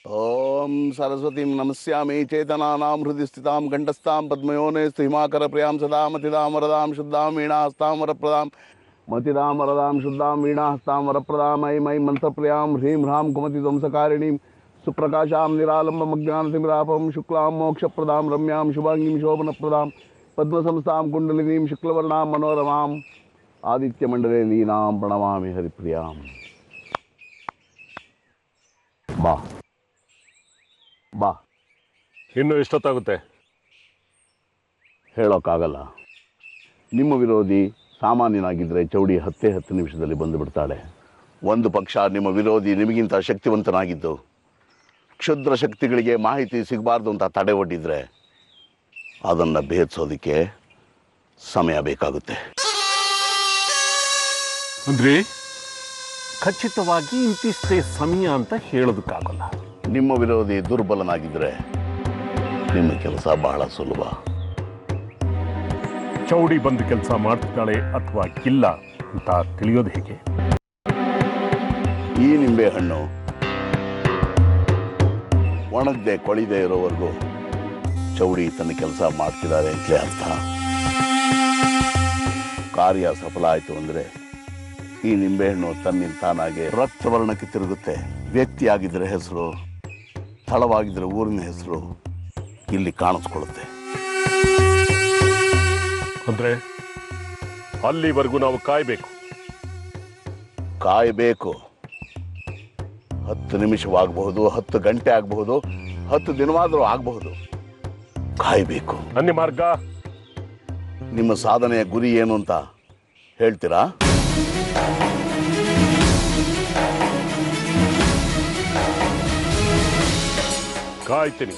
ಓಂ ಸರಸ್ವತೀಂ ನಮಸ್ಯಾಮಿ ಚೇತನಾನಾಂ ಹೃದಯ ಸ್ಥಿತಾಂ ಕಂಠಸ್ಥಾಂ ಪದ್ಮಯೋನೇ ಹಿಮಾಕರ ಪ್ರಿಯಾಂ ಸದಾಂ ಮತಿದಾಂ ವರದಾಂ ಶುದ್ಧಾಂ ವೀಣಾಸ್ತಾಂ ವರಪ್ರದಾಂ ಮತಿದಾಂ ವರದಾಂ ಶುದ್ಧಾಂ ವೀಣಾಸ್ತಾಂ ವರಪ್ರದಾಂ ಐಂ ಐಂ ಮಂತ್ರಪ್ರಿಯಾಂ ಹ್ರೀಂ ಹ್ರಾಂ ಕುಮತಿ ಧ್ವಂಸಕಾರಿಣೀಂ ಸುಪ್ರಕಾಶಾಂ ನಿರಾಲಂಬಮಜ್ಞಾನತಿಮಿರಾಪಂ ಶುಕ್ಲಾಂ ಮೋಕ್ಷಪ್ರದಾಂ ರಮ್ಯಾಂ ಶುಭಾಂಗೀಂ ಶೋಭನಪ್ರದಾಂ ಪದ್ಮಸಂಸ್ಥಾಂ ಕುಂಡಲಿನೀಂ ಶುಕ್ಲವರ್ಣಾಂ ಮನೋರಮಾಂ ಆದಿತ್ಯಮಂಡಲೇ ನೀನಾಂ ಪ್ರಣಮಾಮಿ ಹರಿಪ್ರಿಯಾಂ. ಬಾ ಬಾ. ಇನ್ನು ಎಷ್ಟೊತ್ತಾಗುತ್ತೆ ಹೇಳೋಕ್ಕಾಗಲ್ಲ. ನಿಮ್ಮ ವಿರೋಧಿ ಸಾಮಾನ್ಯನಾಗಿದ್ದರೆ ಚೌಡಿ 10 ನಿಮಿಷದಲ್ಲಿ ಬಂದು ಬಿಡ್ತಾಳೆ. ಒಂದು ಪಕ್ಷ ನಿಮ್ಮ ವಿರೋಧಿ ನಿಮಗಿಂತ ಶಕ್ತಿವಂತನಾಗಿದ್ದು ಕ್ಷುದ್ರ ಶಕ್ತಿಗಳಿಗೆ ಮಾಹಿತಿ ಸಿಗಬಾರ್ದು ಅಂತ ತಡೆ ಒಡ್ಡಿದ್ರೆ ಅದನ್ನು ಭೇದಿಸೋದಕ್ಕೆ ಸಮಯ ಬೇಕಾಗುತ್ತೆ. ಅಂದ್ರೆ ಖಚಿತವಾಗಿ ಇಂತಿಷ್ಟೇ ಸಮಯ ಅಂತ ಹೇಳೋದಕ್ಕಾಗಲ್ಲ. ನಿಮ್ಮ ವಿರೋಧಿ ದುರ್ಬಲನಾಗಿದ್ದರೆ ನಿಮ್ಮ ಕೆಲಸ ಬಹಳ ಸುಲಭ. ಚೌಡಿ ಬಂದು ಕೆಲಸ ಮಾಡ್ತಿದ್ದಾಳೆ ಅಥವಾ ಇಲ್ಲ ಅಂತ ತಿಳಿಯೋದು ಹೇಗೆ? ಈ ನಿಂಬೆ ಹಣ್ಣು ಒಣಗದೆ ಕೊಳಿದೆ ಇರೋವರೆಗೂ ಚೌಡಿ ತನ್ನ ಕೆಲಸ ಮಾಡ್ತಿದ್ದಾರೆ ಅಂತಲೇ ಅರ್ಥ. ಕಾರ್ಯ ಸಫಲ ಆಯಿತು ಅಂದರೆ ಈ ನಿಂಬೆಹಣ್ಣು ತನ್ನಿಂತಾನಾಗೆ ರಕ್ತವರ್ಣಕ್ಕೆ ತಿರುಗುತ್ತೆ. ವ್ಯಕ್ತಿ ಆಗಿದ್ರೆ ಹೆಸರು, ಸ್ಥಳವಾಗಿದ್ರೆ ಊರಿನ ಹೆಸರು ಇಲ್ಲಿ ಕಾಣಿಸ್ಕೊಳ್ಳುತ್ತೆ. ಅಂದ್ರೆ ಅಲ್ಲಿವರೆಗೂ ನಾವು ಕಾಯ್ಬೇಕು. 10 ನಿಮಿಷವಾಗಬಹುದು, 10 ಗಂಟೆ ಆಗಬಹುದು, 10 ದಿನವಾದರೂ ಆಗಬಹುದು. ಕಾಯಬೇಕು. ಅನ್ಯ ಮಾರ್ಗ? ನಿಮ್ಮ ಸಾಧನೆಯ ಗುರಿ ಏನು ಅಂತ ಹೇಳ್ತೀರಾ? ಕಾಯ್ತೀನಿ.